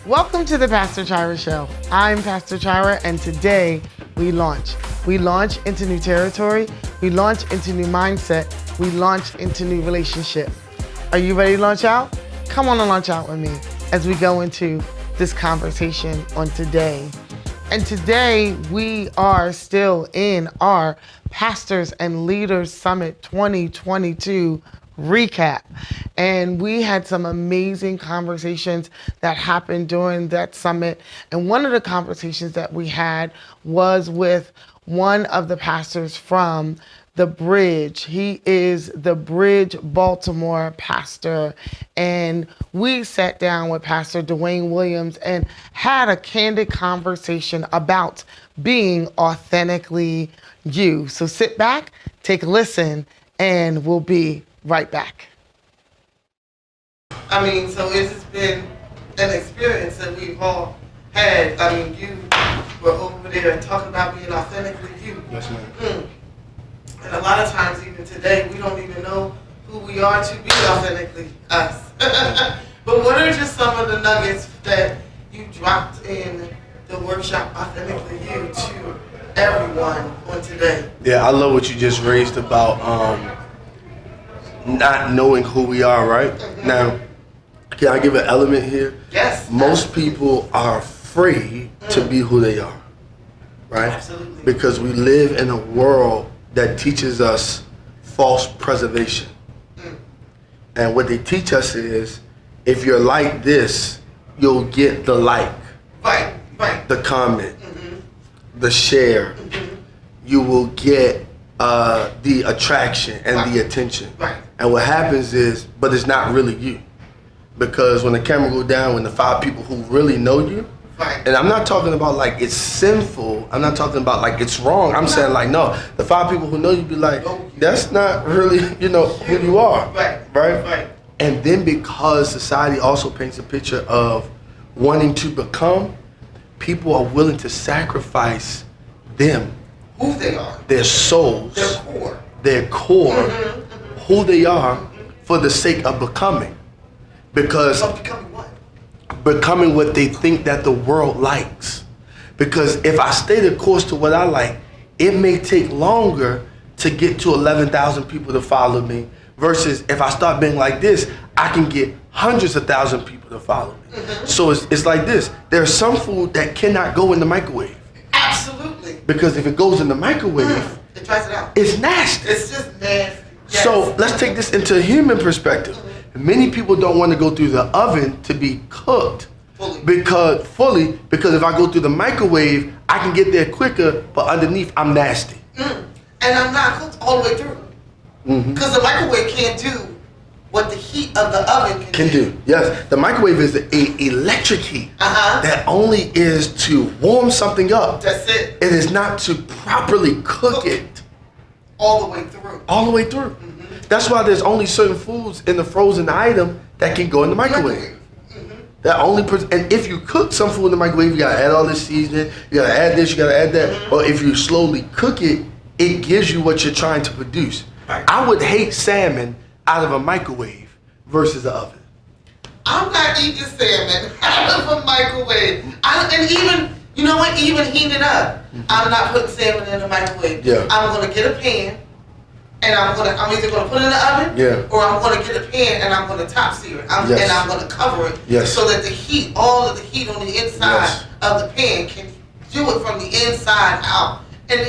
Welcome to the Pastor Chira Show. I'm Pastor Chira, and today we launch. We launch into new territory. We launch into new mindset. We launch into new relationship. Are you ready to launch out? Come on and launch out with me as we go into this conversation on today. And today we are still in our Pastors and Leaders Summit 2022 recap. And we had some amazing conversations that happened during that summit. And one of the conversations that we had was with one of the pastors from The Bridge. He is the Bridge Baltimore pastor. And we sat down with Pastor Duane Williams and had a candid conversation about being authentically you. So sit back, take a listen, and we'll be right back. I mean, so it's been an experience that we've all had. I mean, you were over there talking about being authentically you. Yes, ma'am. And a lot of times, even today, we don't even know who we are to be authentically us. But what are just some of the nuggets that you dropped in the workshop, Authentically You, to everyone on today? Yeah, I love what you just raised about not knowing who we are, right? Mm-hmm. Now, can I give an element here? Yes. Most people are afraid to be who they are, right? Absolutely. Because we live in a world that teaches us false preservation. And what they teach us is, if you're like this, you'll get the like, Right. the comment, the share. You will get the attraction and the attention. Right. And what happens is, but it's not really you. Because when the camera go down, when the 5 people who really know you, Right. and I'm not talking about like it's sinful, I'm not talking about like it's wrong, I'm saying like, no, the 5 people who know you be like, that's not really, who you are. Right? And then because society also paints a picture of wanting to become, people are willing to sacrifice them, Who they are. their souls, Their core. who they are, for the sake of becoming. Because So becoming what? becoming what they think that the world likes. Because if I stay the course to what I like, it may take longer to get to 11,000 people to follow me, versus if I start being like this, I can get hundreds of thousands of people to follow me. So it's like this. There's some food that cannot go in the microwave. Absolutely. Because if it goes in the microwave, It dries it out. it's nasty. It's just nasty. Yes. So let's take this into a human perspective. Many people don't want to go through the oven to be cooked Fully. because if I go through the microwave, I can get there quicker, but underneath I'm nasty. And I'm not cooked all the way through. Because the microwave can't do what the heat of the oven can do. Yes, the microwave is a electric heat Uh-huh. that only is to warm something up. That's it. It is not to properly cook it All the way through. all the way through. That's why there's only certain foods in the frozen item that can go in the microwave. That only and if you cook some food in the microwave, you gotta add all this seasoning, you gotta add this, you gotta add that. Or if you slowly cook it, it gives you what you're trying to produce. Right. I would hate salmon out of a microwave versus an oven. I'm not eating salmon out of a microwave. And even, you know what, even heat it up. I'm not putting salmon in the microwave. Yeah. I'm gonna get a pan, and I'm either gonna put it in the oven, Yeah. or I'm gonna get a pan and I'm gonna top sear it. Yes. And I'm gonna cover it, Yes. so that the heat, all of the heat on the inside Yes. of the pan can do it from the inside out.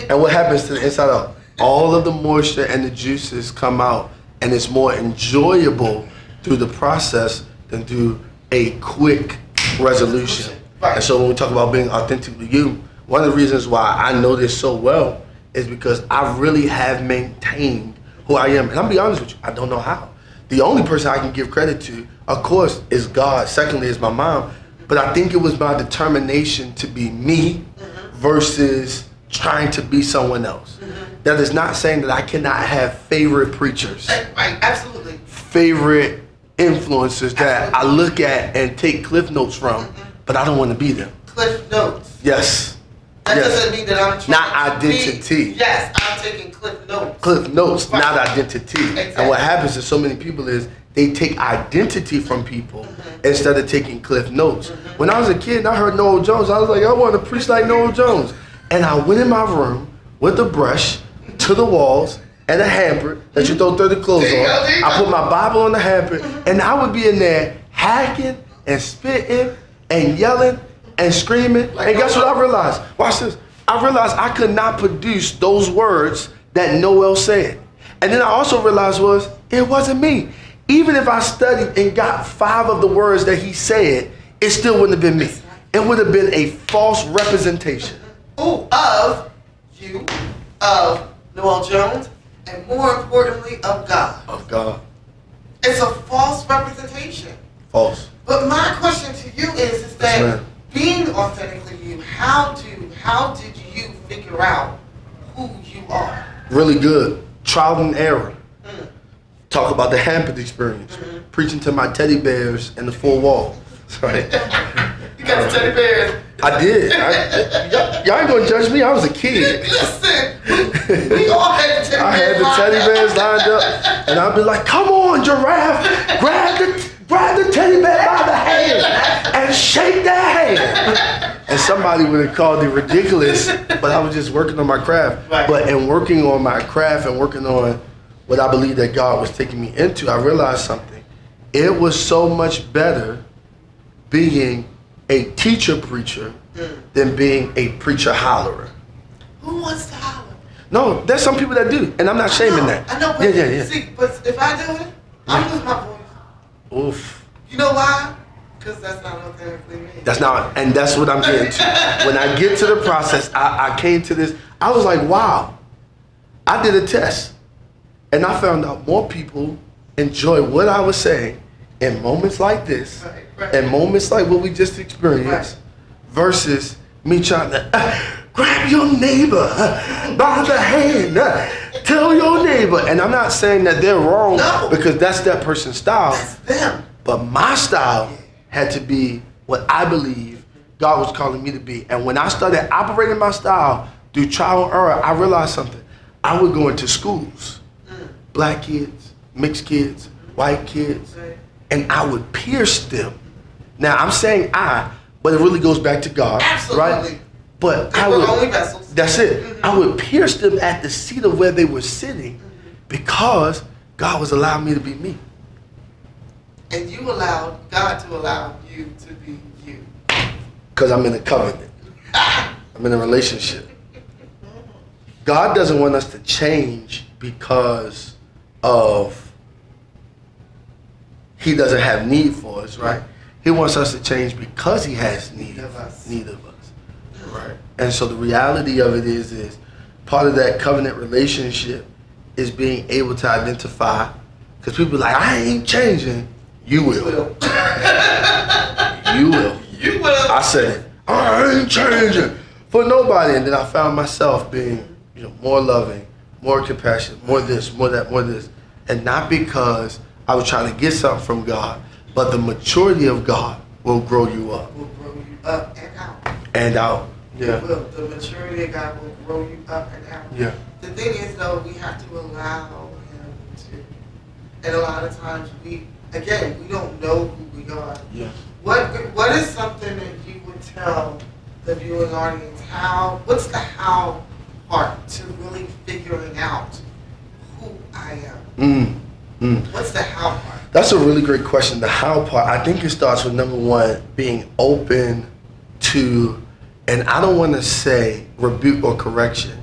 And what happens to the inside out? All of the moisture and the juices come out, and it's more enjoyable through the process than through a quick resolution. Right. And so when we talk about being authentically you, one of the reasons why I know this so well is because I really have maintained who I am. And I'll be honest with you, I don't know how. The only person I can give credit to, of course, is God. Secondly, is my mom. But I think it was my determination to be me versus trying to be someone else. That is not saying that I cannot have favorite preachers, Right, absolutely. favorite influencers that I look at and take cliff notes from, but I don't want to be them. Cliff notes. Yes. That doesn't mean that I'm trying not identity. Yes, I'm taking cliff notes. Cliff notes, Right. not identity. Exactly. And what happens to so many people is they take identity from people instead of taking cliff notes. When I was a kid and I heard Noel Jones, I was like, I want to preach like Noel Jones. And I went in my room with a brush to the walls and a hamper that you throw 30 clothes on. I put my Bible on the hamper, and I would be in there hacking and spitting and yelling and screaming. And guess what I realized? Watch this. I realized I could not produce those words that Noel said. And then I also realized it wasn't me. Even if I studied and got 5 of the words that he said, it still wouldn't have been me. It would have been a false representation. Of you, of Noel Jones, and more importantly, of God. Of God. It's a false representation. False. But my question to you is that Yes, being authentically you, how did you figure out who you are? Really good. Trial and error. Talk about the Hampton experience. Preaching to my teddy bears in the 4 wall. Sorry. You got the teddy bears. I did. Y'all ain't gonna judge me. I was a kid. Listen, we all had the teddy bears. I had the teddy bears lined up, and I'd be like, "Come on, giraffe, grab the teddy bear by the hand and shake that hand." And somebody would have called it ridiculous, but I was just working on my craft. Right. But in working on my craft and working on what I believe that God was taking me into, I realized something. It was so much better being a teacher preacher than being a preacher hollerer. Who wants to holler? No, there's some people that do, and I'm not shaming that. I know, but Yeah. see, but if I do it, I lose my voice. Oof. You know why? Because that's not authentically me. That's not, and that's what I'm getting to. When I get to the process, I came to this, I was like, wow. I did a test, and I found out more people enjoy what I was saying in moments like this, Right. and moments like what we just experienced, versus me trying to grab your neighbor by the hand, tell your neighbor. And I'm not saying that they're wrong, No. because that's that person's style. That's them. But my style had to be what I believe God was calling me to be. And when I started operating my style through trial and error, I realized something. I would go into schools, black kids, mixed kids, white kids, and I would pierce them. Now, I'm saying but it really goes back to God, Absolutely. right? But I We're would, only vessels. that's it. I would pierce them at the seat of where they were sitting because God was allowing me to be me. And you allowed God to allow you to be you. Because I'm in a covenant. I'm in a relationship. God doesn't want us to change because He doesn't have need for us, right? He wants us to change because He has need of us. Right. And so the reality of it is part of that covenant relationship is being able to identify, because people are like, I ain't changing. You will. You will. You will. I said, I ain't changing for nobody. And then I found myself being, more loving, more compassionate, more this, more that, more this. And not because I was trying to get something from God, but the maturity of God will grow you up. Will grow you up and out. And out. Yeah. It will. The maturity of God will grow you up and out. Yeah. The thing is, though, we have to allow Him to. And a lot of times we don't know who we are. Yeah. What is something that you would tell the viewing audience? What's the how part to really figuring out who I am? What's the how part? That's a really great question. The how part, I think it starts with number one, being open to, and I don't want to say rebuke or correction.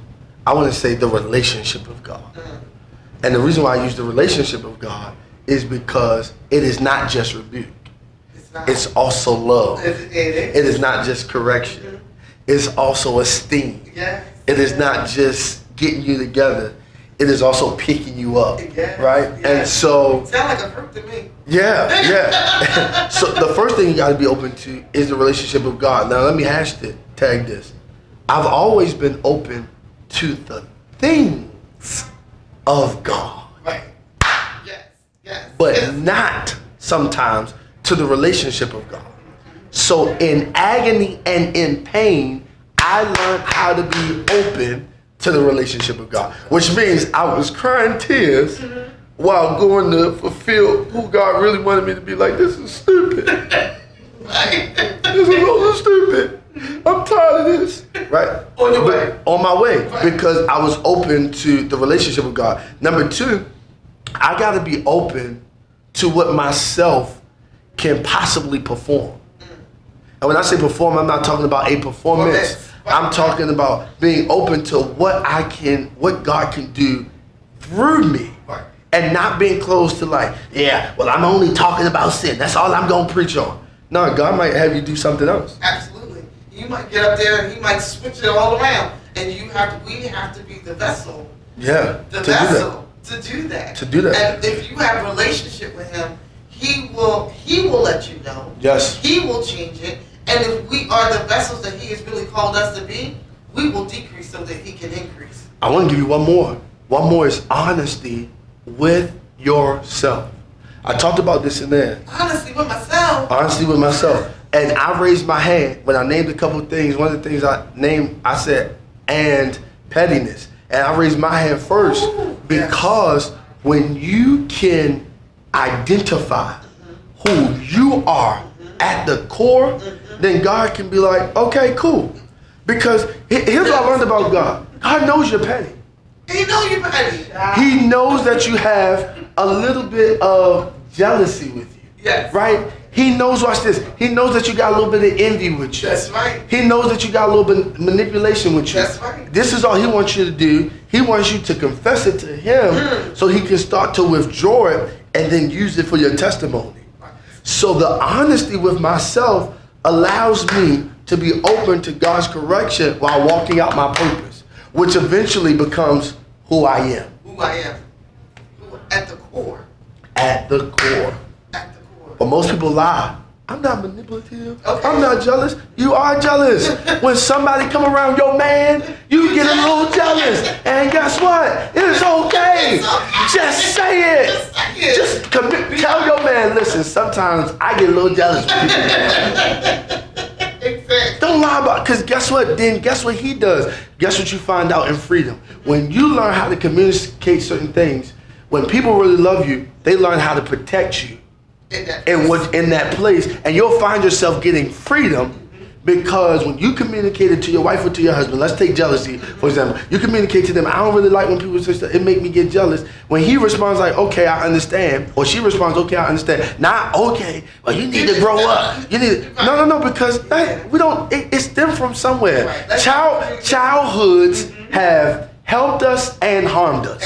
I want to say the relationship of God. And the reason why I use the relationship of God is because it is not just rebuke. It's also love. It is not just correction. It's also esteem. Yes. It is not just getting you together. It is also picking you up, right? Yes. And so, sound like a fruit to me. yeah. So the first thing you got to be open to is the relationship of God. Now let me tag this. I've always been open to the things of God, Right. Yes. but not sometimes to the relationship of God. So in agony and in pain, I learned how to be open to the relationship of God, which means I was crying tears while going to fulfill who God really wanted me to be. Like, this is stupid. This is so stupid. I'm tired of this. Right? On your way. On my way. Because I was open to the relationship with God. Number two, I got to be open to what myself can possibly perform. And when I say perform, I'm not talking about a performance. I'm talking about being open to what God can do through me. And not being close to like, yeah, well, I'm only talking about sin. That's all I'm going to preach on. No, God might have you do something else. Absolutely. You might get up there and he might switch it all around. And we have to be the vessel. Yeah. To do that. And if you have a relationship with him, he will let you know. Yes. He will change it. And if we are the vessels that he has really called us to be, we will decrease so that he can increase. I want to give you one more. One more is honesty with yourself. I talked about this in there. Honesty with myself. Honesty with myself. And I raised my hand when I named a couple of things. One of the things I named, I said, and pettiness. And I raised my hand first because when you can identify who you are at the core, then God can be like, okay, cool. Because here's what I learned about God. God knows you're petty. He knows you're petty. He knows that you have a little bit of jealousy with you. Yes. Right? He knows, watch this, he knows that you got a little bit of envy with you. That's right. He knows that you got a little bit of manipulation with you. That's right. This is all he wants you to do. He wants you to confess it to him so he can start to withdraw it and then use it for your testimony. So the honesty with myself allows me to be open to God's correction while walking out my purpose, which eventually becomes who I am. Who I am. At the core. At the core. At the core. But most people lie. I'm not manipulative. Okay. I'm not jealous. You are jealous. When somebody come around your man, you get a little jealous. And guess what? It's okay. Just say it. Just commit. Tell your man, listen, sometimes I get a little jealous with people. Exactly. Don't lie about it, because guess what? Then guess what he does? Guess what you find out in freedom? When you learn how to communicate certain things, when people really love you, they learn how to protect you. In that place, and you'll find yourself getting freedom because when you communicate it to your wife or to your husband, let's take jealousy for example, you communicate to them, I don't really like when people say stuff, it make me get jealous. When he responds like, okay, I understand, or she responds, okay, I understand, not okay, well, you need to grow up, you need no, because we don't, it stemmed from somewhere. Childhoods have helped us and harmed us.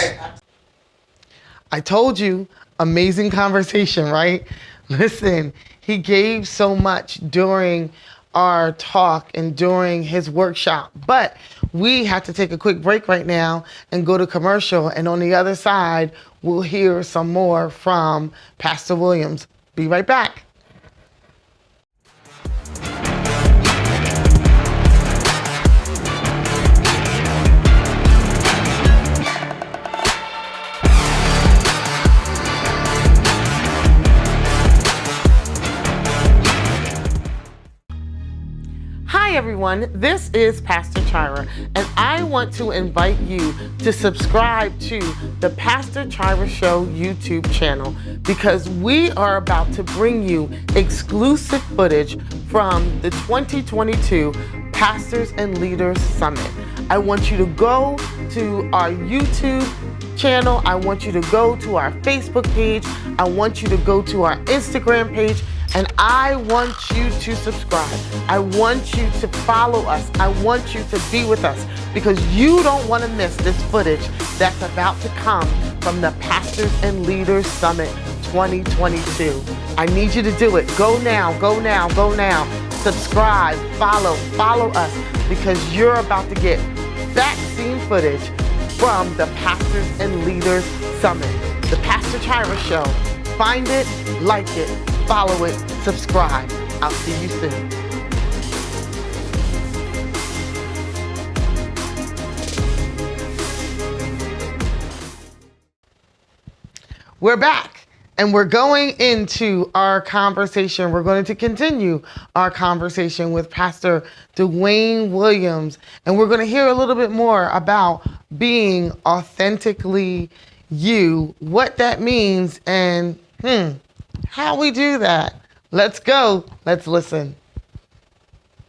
I told you, amazing conversation, right? Listen, he gave so much during our talk and during his workshop, but we have to take a quick break right now and go to commercial. And on the other side, we'll hear some more from Pastor Williams. Be right back. Hi everyone, this is Pastor Chira, and I want to invite you to subscribe to the Pastor Chira Show YouTube channel because we are about to bring you exclusive footage from the 2022 Pastors and Leaders Summit. I want you to go to our YouTube channel. I want you to go to our Facebook page. I want you to go to our Instagram page. And I want you to subscribe. I want you to follow us. I want you to be with us because you don't want to miss this footage that's about to come from the Pastors and Leaders Summit 2022. I need you to do it. Go now, go now, go now. Subscribe, follow us because you're about to get vaccine footage from the Pastors and Leaders Summit. The Pastor Chira Show. Find it, like it, follow it, subscribe. I'll see you soon. We're back. And we're going into our conversation. We're going to continue our conversation with Pastor Duane Williams. And we're going to hear a little bit more about being authentically you, what that means, and how we do that. Let's go. Let's listen.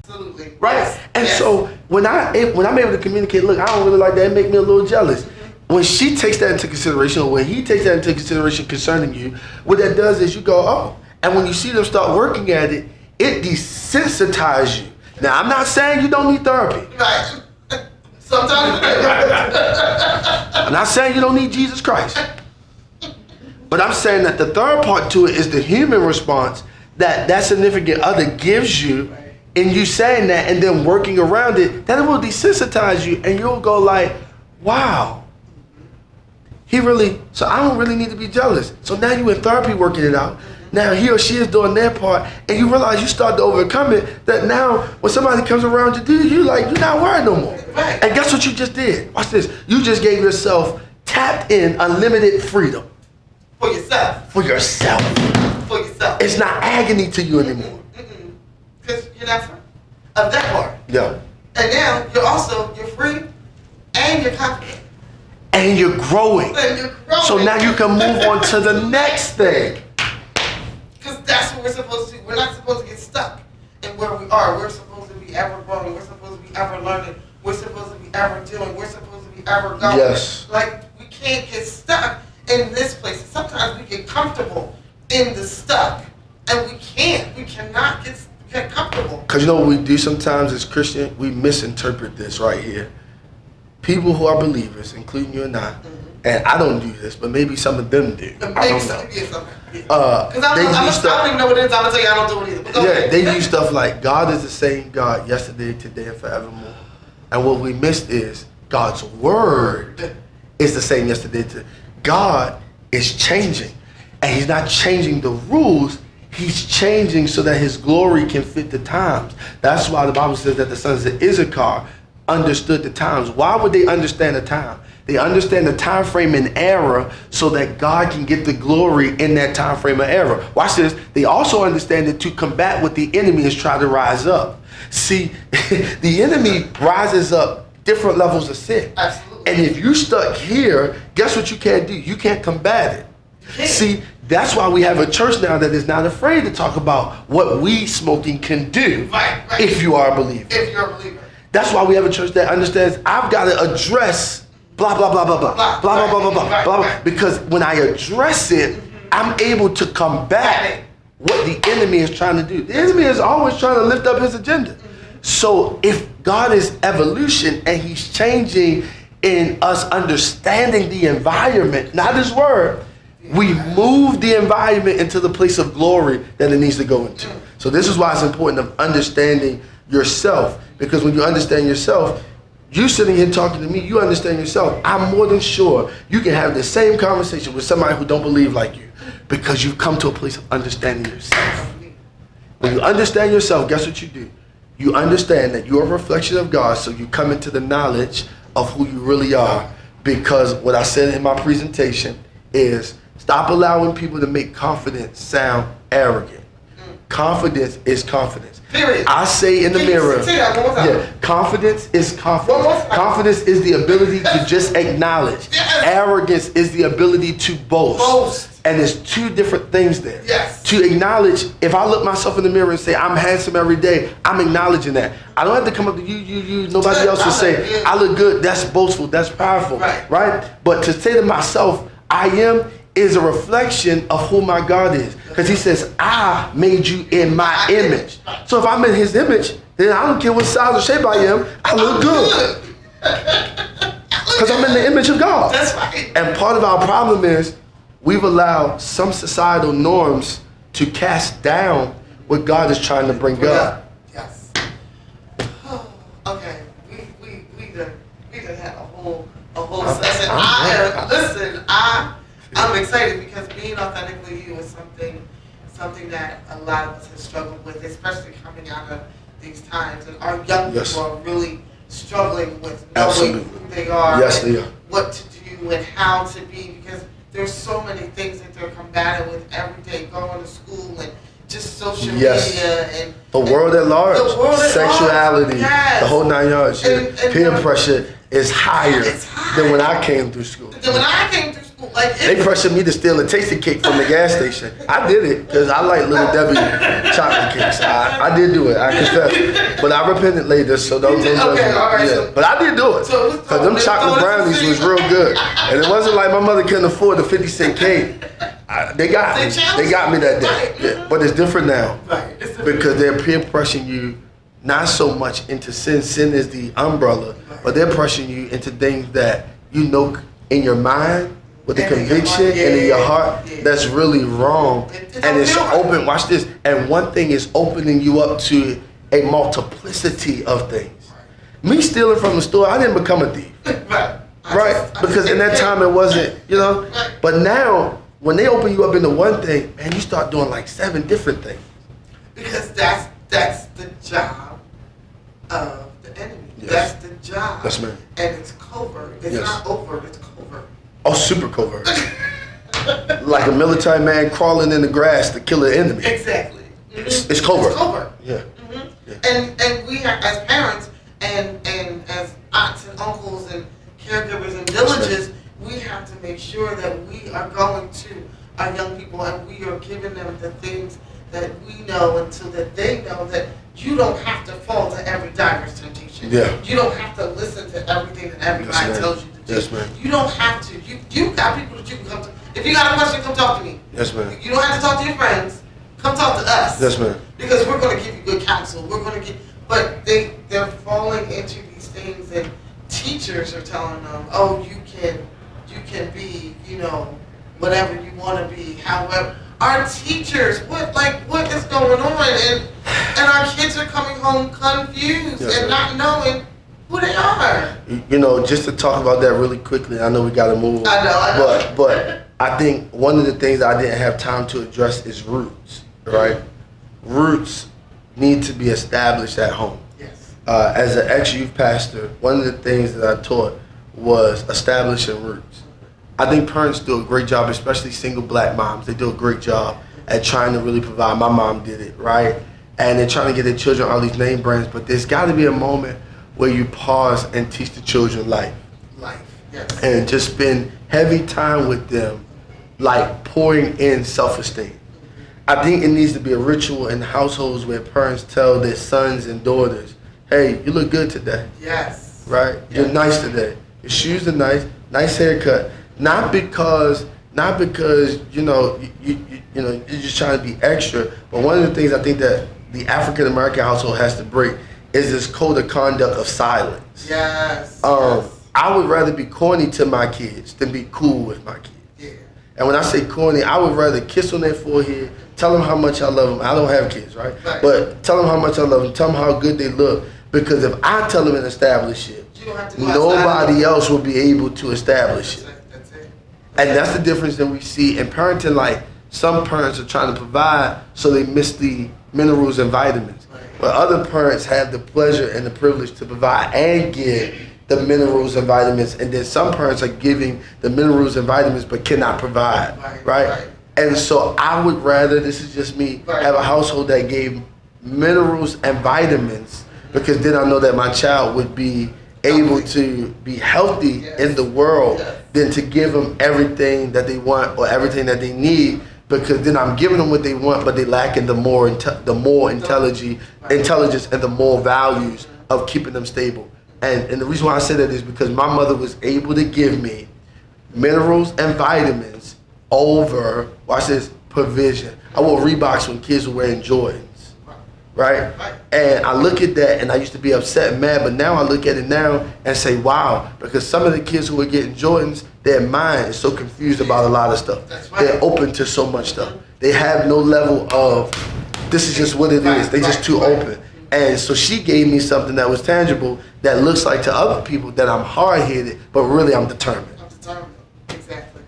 Absolutely. Right? Yes. And Yes. so when I'm able to communicate, look, I don't really like that, it make me a little jealous. When she takes that into consideration, or when he takes that into consideration concerning you, what that does is you go, oh. And when you see them start working at it, it desensitizes you. Now, I'm not saying you don't need therapy. Right. Sometimes. I'm not saying you don't need Jesus Christ. But I'm saying that the third part to it is the human response that significant other gives you, and you saying that and then working around it, that it will desensitize you, and you'll go like, wow. So I don't really need to be jealous. So now you in therapy working it out. Now he or she is doing their part, and you realize you start to overcome it, that now when somebody comes around you're not worried no more. Right. And guess what you just did? Watch this. You just gave yourself tapped in unlimited freedom. For yourself. For yourself. For yourself. It's not agony to you anymore. Because you're not free of that part. Yeah. And now you're free and you're confident. And you're growing. And you're growing. So now you can move on to the next thing. Because that's what we're supposed to do. We're not supposed to get stuck in where we are. We're supposed to be ever growing. We're supposed to be ever learning. We're supposed to be ever doing. We're supposed to be ever going. Yes. Like, we can't get stuck in this place. Sometimes we get comfortable in the stuck. And we cannot get comfortable. Because you know what we do sometimes as Christians? We misinterpret this right here. People who are believers, including you and I, and I don't do this, but maybe some of them do. I don't know. Because I don't even know what it is. I'm going to tell you I don't do it either. Yeah, they use stuff like God is the same God yesterday, today, and forevermore. And what we missed is God's word is the same yesterday, today. God is changing. And he's not changing the rules. He's changing so that his glory can fit the times. That's why the Bible says that the sons of Issachar understood the times. Why would they understand the time? They understand the time frame and era so that God can get the glory in that time frame of era. Watch this. They also understand it to combat what the enemy is trying to rise up. See, the enemy rises up different levels of sin. Absolutely. And if you stuck here, guess what you can't do? You can't combat it. See, that's why we have a church now that is not afraid to talk about what weed smoking can do. Right. If you are a believer. If you're a believer. That's why we have a church that understands I've got to address blah, blah, blah, blah, blah, blah, blah, blah, blah, blah, blah. Because when I address it, I'm able to combat what the enemy is trying to do. The enemy is always trying to lift up his agenda. So if God is evolution and he's changing in us understanding the environment, not his word, we move the environment into the place of glory that it needs to go into. So this is why it's important of understanding yourself. Because when you understand yourself, you sitting here talking to me, you understand yourself. I'm more than sure you can have the same conversation with somebody who don't believe like you. Because you've come to a place of understanding yourself. When you understand yourself, guess what you do? You understand that you're a reflection of God, so you come into the knowledge of who you really are. Because what I said in my presentation is, stop allowing people to make confidence sound arrogant. Confidence is confidence. Period. I say in the mirror, say that one more time. confidence is confidence. One more time. Confidence is the ability to just acknowledge. Yes. Arrogance is the ability to boast. And there's two different things there. Yes. To acknowledge, if I look myself in the mirror and say, I'm handsome every day, I'm acknowledging that. I don't have to come up to you, nobody else will say, I look good. That's boastful, that's powerful, right? But to say to myself, I am, is a reflection of who my God is. Because he says, I made you in my image. So if I'm in his image, then I don't care what size or shape I am, I look good. Because I'm in the image of God. That's right. And part of our problem is we've allowed some societal norms to cast down what God is trying to bring up. Yes. Okay. We done had a whole session. I'm excited because being authentically you is something that a lot of us have struggled with, especially coming out of these times. And our young people are really struggling with knowing who they are, yes, they are. what to do and how to be, because there's so many things that they're combating with every day, going to school and just social Yes. media and The world at large, the world at sexuality, large. Yes. the whole 9 yards. And Peer the- pressure is higher It's high. than when I came through school. Then when I came through school, like They pressured me to steal a tasty cake from the gas station. I did it because I like Little Debbie chocolate cakes. I did do it, I confess. But I repented later, so don't judge me. Okay, all right, so- But I did do it So because them chocolate brownies was real good. And it wasn't like my mother couldn't afford the 50-cent cake. They got me. They got me that day. Right. Yeah. But it's different now. Right. It's different. Because they're peer pressuring you not so much into sin. Sin is the umbrella, but they're pressuring you into things that you know in your mind, with the And in your conviction heart, and in your heart, yeah. that's really wrong. It And don't it's feel right. open. Watch this. And one thing is opening you up to a multiplicity of things. Me stealing from the store, I didn't become a thief. Right. Right, because in that time it wasn't, you know. Right. But now, when they open you up into one thing, man, you start doing like 7 different things. Because that's the job of the enemy. Yes. That's the job. Yes, ma'am. And it's covert. It's Yes. not overt. It's covert. Oh, super covert. Like a military man crawling in the grass to kill an enemy. Exactly. It's covert. It's covert. Yeah. Mhm. Yeah. And we have, as parents and as aunts and uncles and caregivers and villages, we have to make sure that we are going to our young people and we are giving them the things that we know and so that they know that you don't have to fall to every diver's temptation. Yeah. You don't have to listen to everything that everybody Yes, ma'am. tells you to do. Yes, ma'am. You don't have to. You got people that you can come to. If you got a question, come talk to me. Yes, ma'am. You don't have to talk to your friends. Come talk to us. Yes, ma'am. Because we're going to give you good counsel. We're going to give, but they're falling into these things, and teachers are telling them, oh, you can be, whatever you want to be. However, our teachers, what is going on? And our kids are coming home confused Yes, and ma'am. not knowing who they are. Just to talk about that really quickly, I know we got to move. I know. But I think one of the things I didn't have time to address is roots, right? Roots need to be established at home. Yes. As an ex-youth pastor, one of the things that I taught was establishing roots. I think parents do a great job, especially single black moms. They do a great job at trying to really provide. My mom did it, right? And they're trying to get their children all these name brands, but there's got to be a moment where you pause and teach the children life. Life. Yes. And just spend heavy time with them, like pouring in self-esteem. I think it needs to be a ritual in households where parents tell their sons and daughters, hey, you look good today, Yes. right? You're nice today. Your shoes are nice haircut. Not because you're just trying to be extra, but one of the things I think that the African American household has to break is this code of conduct of silence. Yes. Yes. I would rather be corny to my kids than be cool with my kids. Yeah. And when I say corny, I would rather kiss on their forehead, tell them how much I love them. I don't have kids, right? Right. But tell them how much I love them, tell them how good they look. Because if I tell them and establish it, You don't have to go outside. nobody else will be able to establish it. That's it. And that's the difference that we see in parenting. Like, some parents are trying to provide, so they miss the minerals and vitamins. Right. But other parents have the pleasure and the privilege to provide and give the minerals and vitamins. And then some parents are giving the minerals and vitamins but cannot provide, right? And so I would rather, this is just me, Right. have a household that gave minerals and vitamins, because then I know that my child would be able to be healthy Yes. in the world, Yes. than to give them everything that they want or everything that they need, because then I'm giving them what they want, but they lack in the more intelligence and the more values of keeping them stable. And the reason why I say that is because my mother was able to give me minerals and vitamins over, watch this, provision. I wore Reeboks when kids were wearing Jordans. Right? And I look at that and I used to be upset and mad, but now I look at it now and say, wow, because some of the kids who are getting Jordans, their mind is so confused about a lot of stuff. That's right. They're open to so much stuff. They have no level of, this is just what it is. They just too open. And so she gave me something that was tangible that looks like to other people that I'm hard-headed, but really I'm determined. I'm determined. Exactly.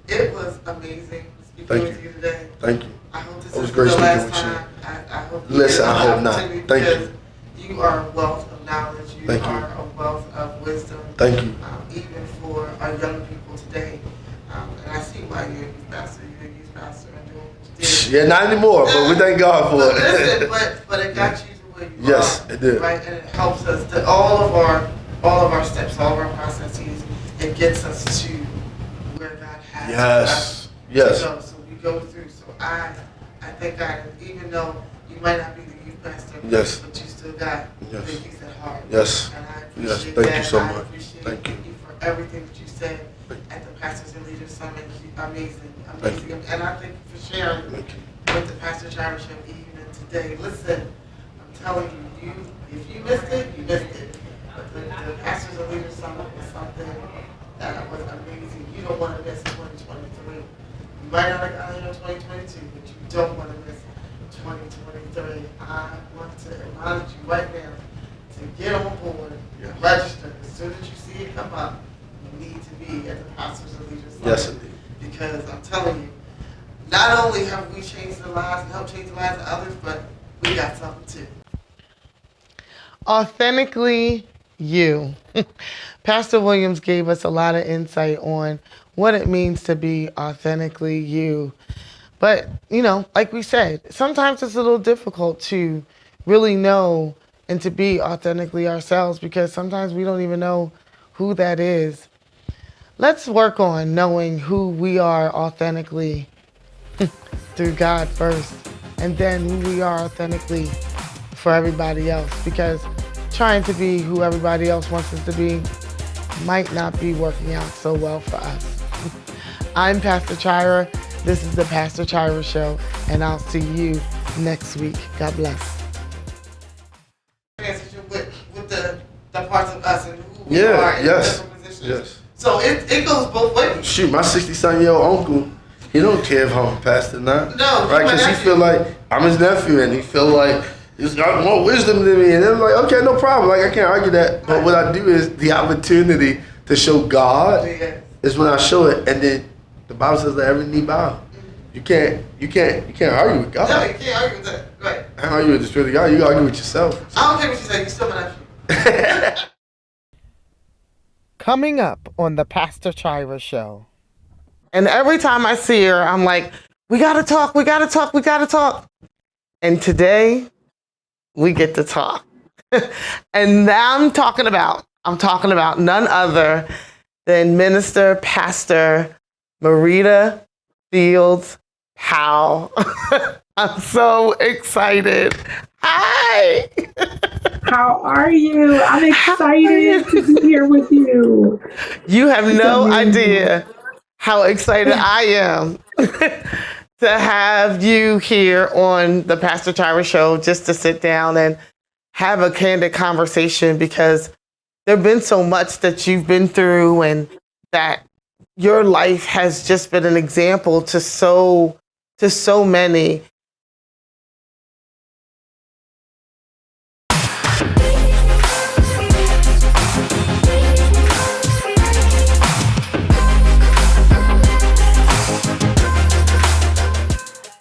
It was amazing speaking Thank with you. you today. Thank you. I hope this It was is great the speaking last with you. time. I hope you Listen, get I another hope not. opportunity Thank you. because you are a wealth of knowledge. You Thank you. are a wealth of wisdom. Thank you. Even for our young people today. And I see why did. Yeah, not anymore, but we thank God for But it. listen, but it got you to where you Yes, are. it did. Right, and it helps us to all of our steps, all of our processes. It gets us to where God has us Yes. to go. So we go through. So I thank God, and even though you might not be the youth pastor, Yes. but you still got Yes. the youth at heart. Yes. And I Yes. appreciate Thank that. you so I much. appreciate Thank you. for everything that you said at the Pastors and Leaders Summit. Amazing, Thank amazing. And I thank you for sharing Thank you. with the Pastor Chira Show even today. Listen, I'm telling you, if you missed it, you missed it. The Pastors and Leaders Summit was something that was amazing. You don't want to miss 2023. You might not have gotten here in 2022, but you don't want to miss 2023. I want to remind you right now to get on board, register. As soon as you see it come up, you need to be at the Pastors and Leaders Summit. Yes, indeed. Because I'm telling you, not only have we changed the lives and helped change the lives of others, but we got something too. Authentically You. Pastor Williams gave us a lot of insight on what it means to be authentically you. But, like we said, sometimes it's a little difficult to really know and to be authentically ourselves because sometimes we don't even know who that is. Let's work on knowing who we are authentically through God first, and then who we are authentically for everybody else, because trying to be who everybody else wants us to be might not be working out so well for us. I'm Pastor Chira. This is the Pastor Chira Show, and I'll see you next week. God bless. Transition with the parts of us and who we are in different positions. Yes. So it goes both ways. Shoot, my 60-something-year-old uncle, he don't care if I'm a pastor or not. No, right? Because he feel like I'm his nephew, and he feel like he's got more wisdom than me. And I'm like, okay, no problem. Like, I can't argue that. But what I do is the opportunity to show God is when I show it, and then the Bible says let every knee bow. You can't argue with God. No, you can't argue with that. Right. I can't argue with the Spirit of God. You argue with yourself. I don't care what you say. You still my nephew. Coming up on the Pastor Chira Show. And every time I see her, I'm like, we gotta talk. And today, we get to talk. And now I'm talking about none other than Minister Pastor Marita Fields Powell. I'm so excited. Hi. How are you? I'm excited to be here with you. You have no idea how excited I am to have you here on the Pastor Chira Show, just to sit down and have a candid conversation, because there's been so much that you've been through, and that your life has just been an example to so many.